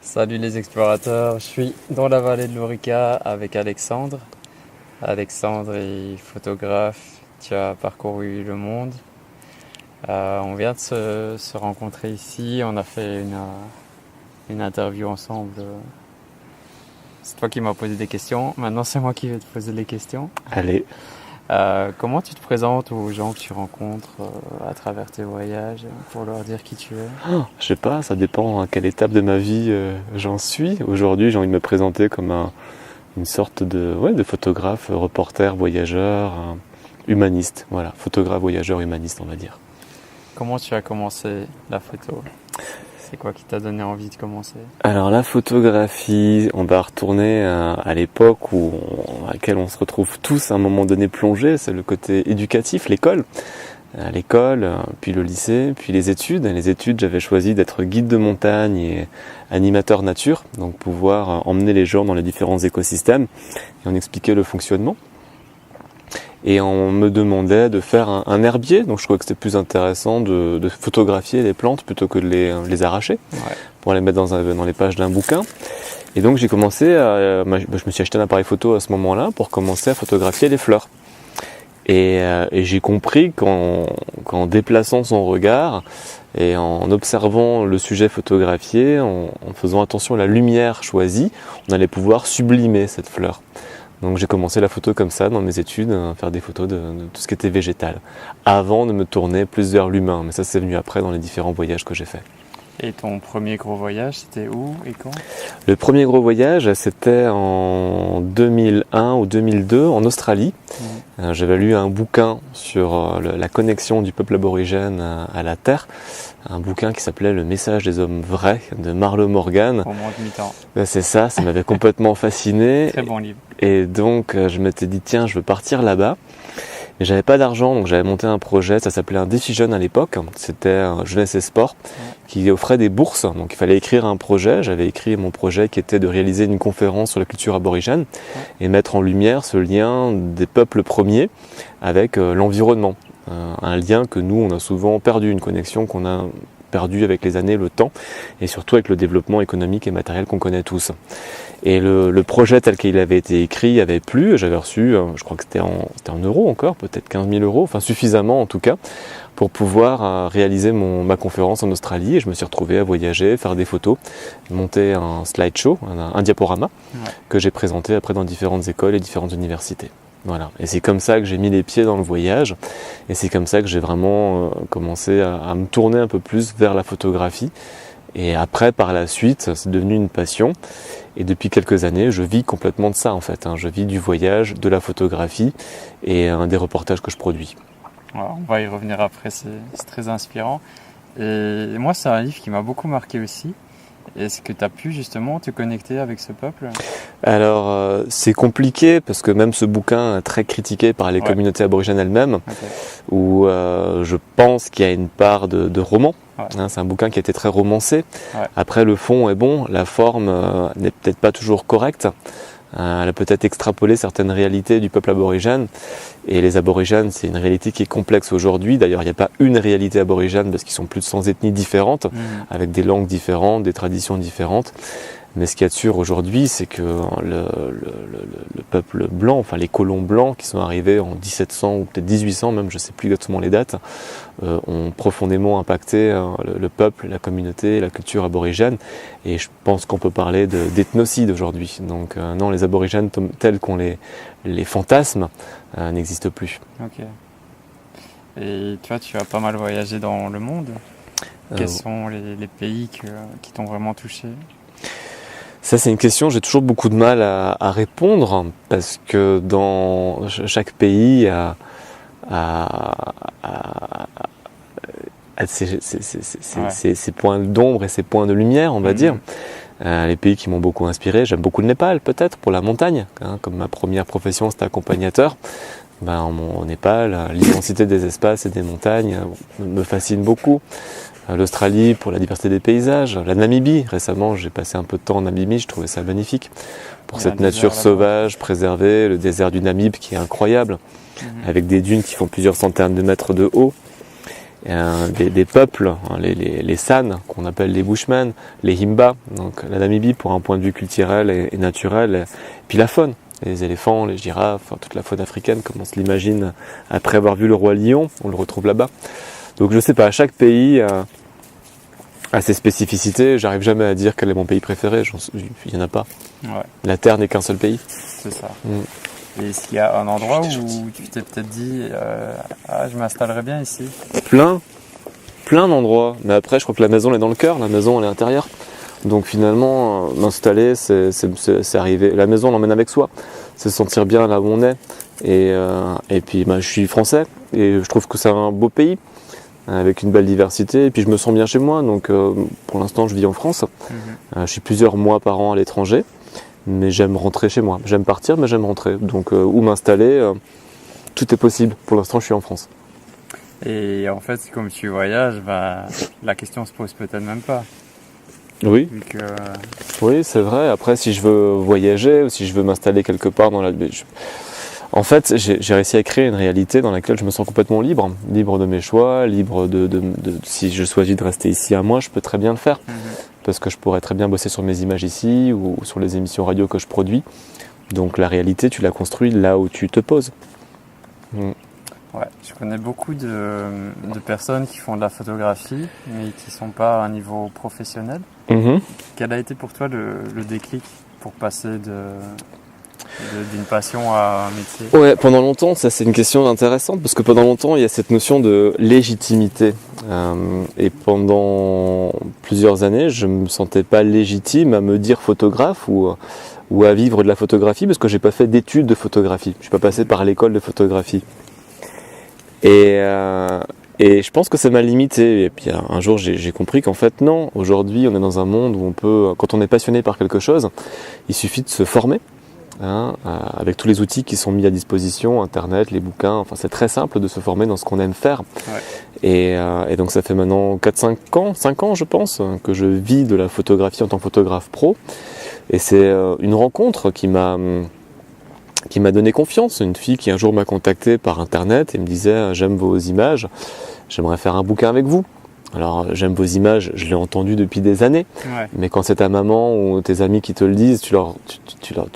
Salut les explorateurs, je suis dans la vallée de l'Orica avec Alexandre. Alexandre est photographe, tu as parcouru le monde. On vient de se rencontrer ici, on a fait une interview ensemble. C'est toi qui m'as posé des questions, maintenant c'est moi qui vais te poser des questions. Allez. Comment tu te présentes aux gens que tu rencontres à travers tes voyages pour leur dire qui tu es? Je sais pas, ça dépend à quelle étape de ma vie j'en suis. Aujourd'hui, j'ai envie de me présenter comme une sorte de photographe, reporter, voyageur, humaniste. Voilà, photographe, voyageur, humaniste, on va dire. Comment tu as commencé la photo? C'est quoi qui t'a donné envie de commencer? Alors la photographie, on va retourner à l'époque à laquelle on se retrouve tous à un moment donné plongés, c'est le côté éducatif, l'école. À l'école, puis le lycée, puis les études. Les études, j'avais choisi d'être guide de montagne et animateur nature, donc pouvoir emmener les gens dans les différents écosystèmes et en expliquer le fonctionnement. Et on me demandait de faire un herbier, donc je trouvais que c'était plus intéressant de photographier les plantes plutôt que de les arracher, pour les mettre dans les pages d'un bouquin. Et donc j'ai commencé je me suis acheté un appareil photo à ce moment-là pour commencer à photographier les fleurs. Et j'ai compris qu'en déplaçant son regard et en observant le sujet photographié, en faisant attention à la lumière choisie, on allait pouvoir sublimer cette fleur. Donc j'ai commencé la photo comme ça dans mes études, à faire des photos de tout ce qui était végétal, avant de me tourner plus vers l'humain. Mais ça c'est venu après dans les différents voyages que j'ai faits. Et ton premier gros voyage, c'était où et quand? Le premier gros voyage, c'était en 2001 ou 2002 en Australie. J'avais lu un bouquin sur la connexion du peuple aborigène à la Terre. Un bouquin qui s'appelait Le message des hommes vrais de Marlo Morgan. Au moins demi-temps. C'est ça m'avait complètement fasciné. Très bon livre. Et donc je m'étais dit tiens, je veux partir là-bas. Mais j'avais pas d'argent, donc j'avais monté un projet, ça s'appelait un défi jeune à l'époque, c'était Jeunesse et Sport, qui offrait des bourses, donc il fallait écrire un projet. J'avais écrit mon projet qui était de réaliser une conférence sur la culture aborigène et mettre en lumière ce lien des peuples premiers avec l'environnement. Un lien que nous, on a souvent perdu, une connexion qu'on a perdue avec les années, le temps, et surtout avec le développement économique et matériel qu'on connaît tous. Et le projet tel qu'il avait été écrit avait plu. J'avais reçu, je crois que c'était en euros encore, peut-être 15 000 euros, enfin suffisamment en tout cas, pour pouvoir réaliser ma conférence en Australie. Et je me suis retrouvé à voyager, faire des photos, monter un slideshow, un diaporama, que j'ai présenté après dans différentes écoles et différentes universités. Voilà. Et c'est comme ça que j'ai mis les pieds dans le voyage, et c'est comme ça que j'ai vraiment commencé à me tourner un peu plus vers la photographie. Et après, par la suite, c'est devenu une passion. Et depuis quelques années, je vis complètement de ça en fait. Je vis du voyage, de la photographie et des reportages que je produis. Alors, on va y revenir après, c'est très inspirant. Et moi, c'est un livre qui m'a beaucoup marqué aussi. Est-ce que tu as pu justement te connecter avec ce peuple? Alors, c'est compliqué parce que même ce bouquin est très critiqué par les communautés aborigènes elles-mêmes, où je pense qu'il y a une part de roman. C'est un bouquin qui a été très romancé. Après, le fond est bon, la forme n'est peut-être pas toujours correcte. Elle a peut-être extrapolé certaines réalités du peuple aborigène. Et les aborigènes, c'est une réalité qui est complexe aujourd'hui. D'ailleurs, il n'y a pas une réalité aborigène parce qu'ils sont plus de 100 ethnies différentes, avec des langues différentes, des traditions différentes. Mais ce qu'il y a de sûr aujourd'hui, c'est que le peuple blanc, enfin les colons blancs qui sont arrivés en 1700 ou peut-être 1800 même, je ne sais plus exactement les dates, ont profondément impacté le peuple, la communauté, la culture aborigène. Et je pense qu'on peut parler d'ethnocide aujourd'hui. Donc non, les aborigènes tels qu'on les fantasmes n'existent plus. Ok. Et toi, tu as pas mal voyagé dans le monde. Quels sont les pays qui t'ont vraiment touché? Ça, c'est une question, j'ai toujours beaucoup de mal à répondre parce que dans chaque pays a ses points d'ombre et ses points de lumière, on va dire. Les pays qui m'ont beaucoup inspiré, j'aime beaucoup le Népal peut-être pour la montagne, comme ma première profession c'était accompagnateur. Au Népal, l'immensité des espaces et des montagnes me fascine beaucoup. L'Australie pour la diversité des paysages, la Namibie, récemment j'ai passé un peu de temps en Namibie, je trouvais ça magnifique, pour cette nature sauvage, préservée, le désert du Namib qui est incroyable, avec des dunes qui font plusieurs centaines de mètres de haut. des peuples, hein, les San, qu'on appelle les Bushmen, les Himba, donc la Namibie pour un point de vue culturel et naturel, et puis la faune, les éléphants, les girafes, enfin, toute la faune africaine comme on se l'imagine après avoir vu le roi lion, on le retrouve là-bas. Donc je sais pas, chaque pays a ses spécificités, j'arrive jamais à dire quel est mon pays préféré, il y en a pas. Ouais. La Terre n'est qu'un seul pays. C'est ça. Et est-ce qu'il y a un endroit où tu t'es peut-être dit je m'installerais bien ici? Plein d'endroits, mais après je crois que la maison elle est dans le cœur, la maison elle est intérieure. Donc finalement, m'installer, c'est arriver. La maison on l'emmène avec soi, c'est se sentir bien là où on est. Et puis je suis français et je trouve que c'est un beau pays avec une belle diversité. Et puis je me sens bien chez moi, donc pour l'instant je vis en France. Je suis plusieurs mois par an à l'étranger. Mais j'aime rentrer chez moi. J'aime partir, mais j'aime rentrer. Donc, où m'installer, tout est possible. Pour l'instant, je suis en France. Et en fait, comme tu voyages, la question se pose peut-être même pas. Oui. Vu que... Oui, c'est vrai. Après, si je veux voyager ou si je veux m'installer quelque part dans la... En fait, j'ai réussi à créer une réalité dans laquelle je me sens complètement libre. Libre de mes choix, libre si je choisis de rester ici à moi, je peux très bien le faire. Parce que je pourrais très bien bosser sur mes images ici ou sur les émissions radio que je produis. Donc la réalité, tu la construis là où tu te poses. Ouais, je connais beaucoup de personnes qui font de la photographie, mais qui ne sont pas à un niveau professionnel. Quel a été pour toi le déclic pour passer d'une passion à un métier? Ouais, pendant longtemps, ça c'est une question intéressante parce que pendant longtemps il y a cette notion de légitimité et pendant plusieurs années je me sentais pas légitime à me dire photographe ou à vivre de la photographie parce que j'ai pas fait d'études de photographie, je suis pas passé par l'école de photographie et je pense que ça m'a limité. Et puis un jour j'ai compris qu'en fait non, aujourd'hui on est dans un monde où on peut, quand on est passionné par quelque chose, il suffit de se former. Avec tous les outils qui sont mis à disposition, Internet, les bouquins, enfin c'est très simple de se former dans ce qu'on aime faire. Et donc ça fait maintenant 5 ans je pense, que je vis de la photographie en tant que photographe pro. Et c'est une rencontre qui m'a donné confiance, une fille qui un jour m'a contacté par Internet et me disait « J'aime vos images, j'aimerais faire un bouquin avec vous ». Alors j'aime vos images, je l'ai entendu depuis des années, mais quand c'est ta maman ou tes amis qui te le disent, tu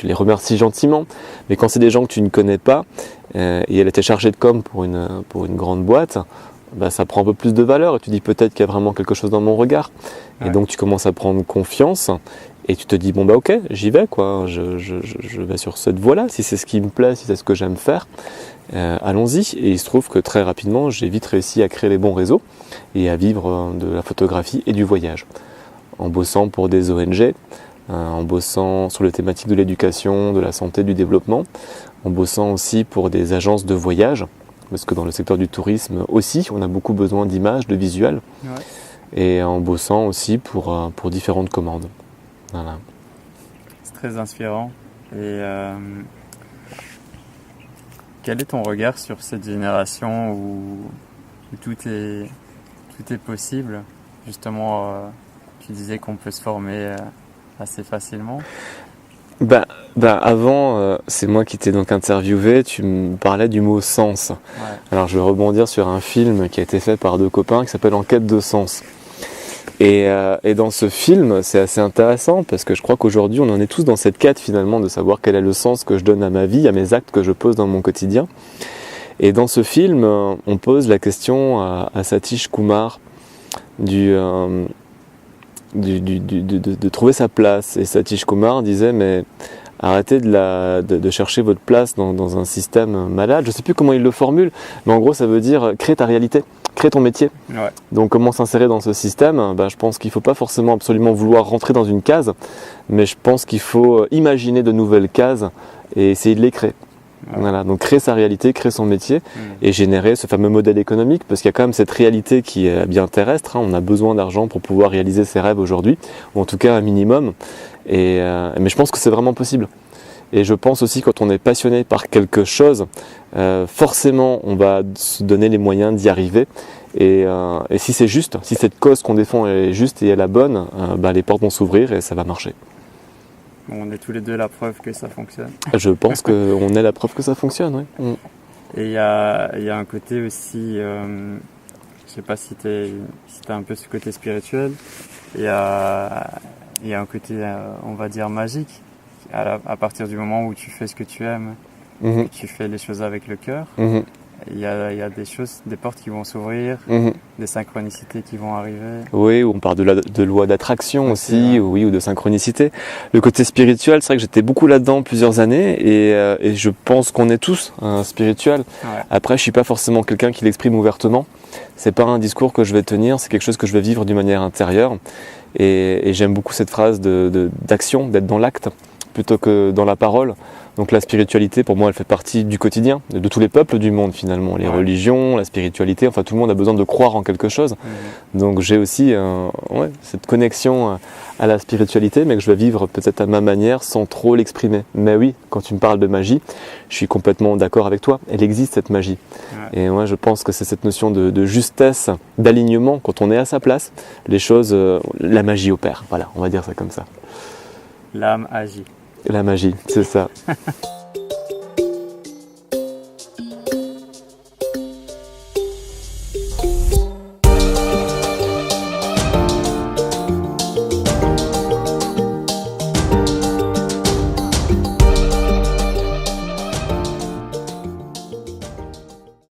les remercies gentiment. Mais quand c'est des gens que tu ne connais pas, et elle était chargée de com pour une grande boîte, ça prend un peu plus de valeur et tu dis peut-être qu'il y a vraiment quelque chose dans mon regard. Et donc tu commences à prendre confiance et tu te dis bon ok, j'y vais quoi, je vais sur cette voie-là, si c'est ce qui me plaît, si c'est ce que j'aime faire. Allons-y. Et il se trouve que très rapidement, j'ai vite réussi à créer les bons réseaux et à vivre de la photographie et du voyage. En bossant pour des ONG, en bossant sur les thématiques de l'éducation, de la santé, du développement, en bossant aussi pour des agences de voyage, parce que dans le secteur du tourisme aussi, on a beaucoup besoin d'images, de visuels, et en bossant aussi pour différentes commandes. Voilà. C'est très inspirant. Et quel est ton regard sur cette génération où tout est possible? Justement, tu disais qu'on peut se former assez facilement. Avant, c'est moi qui t'ai donc interviewé, tu me parlais du mot sens. Alors je vais rebondir sur un film qui a été fait par 2 copains qui s'appelle En quête de sens. Et dans ce film, c'est assez intéressant parce que je crois qu'aujourd'hui, on en est tous dans cette quête finalement de savoir quel est le sens que je donne à ma vie, à mes actes que je pose dans mon quotidien. Et dans ce film, on pose la question à Satish Kumar de trouver sa place. Et Satish Kumar disait mais arrêtez de chercher votre place dans un système malade. Je ne sais plus comment il le formule, mais en gros ça veut dire crée ta réalité. Crée ton métier. Donc comment s'insérer dans ce système? Je pense qu'il ne faut pas forcément absolument vouloir rentrer dans une case, mais je pense qu'il faut imaginer de nouvelles cases et essayer de les créer. Voilà, donc créer sa réalité, créer son métier et générer ce fameux modèle économique, parce qu'il y a quand même cette réalité qui est bien terrestre, on a besoin d'argent pour pouvoir réaliser ses rêves aujourd'hui, ou en tout cas un minimum, mais je pense que c'est vraiment possible. Et je pense aussi quand on est passionné par quelque chose, forcément on va se donner les moyens d'y arriver. Et si c'est juste, si cette cause qu'on défend est juste et est la bonne, les portes vont s'ouvrir et ça va marcher. On est tous les deux la preuve que ça fonctionne. Je pense qu'on est la preuve que ça fonctionne, oui. Et il y a un côté aussi, Je sais pas si t'as un peu ce côté spirituel. Il y a un côté, on va dire, magique. À partir du moment où tu fais ce que tu aimes, que tu fais les choses avec le cœur, il y a des choses, des portes qui vont s'ouvrir, des synchronicités qui vont arriver. Oui, on parle de loi d'attraction aussi, oui, ou de synchronicité. Le côté spirituel, c'est vrai que j'étais beaucoup là-dedans plusieurs années et je pense qu'on est tous spirituels. Ouais. Après, je suis pas forcément quelqu'un qui l'exprime ouvertement. C'est pas un discours que je vais tenir, c'est quelque chose que je vais vivre d'une manière intérieure. Et j'aime beaucoup cette phrase d'action, d'être dans l'acte plutôt que dans la parole. Donc la spiritualité, pour moi, elle fait partie du quotidien, de tous les peuples du monde finalement. Les religions, la spiritualité, enfin tout le monde a besoin de croire en quelque chose. Donc j'ai aussi cette connexion à la spiritualité, mais que je vais vivre peut-être à ma manière sans trop l'exprimer. Mais oui, quand tu me parles de magie, je suis complètement d'accord avec toi. Elle existe cette magie. Ouais. Et moi je pense que c'est cette notion de justesse, d'alignement, quand on est à sa place, les choses, la magie opère. Voilà, on va dire ça comme ça. L'âme agit. La magie, c'est ça.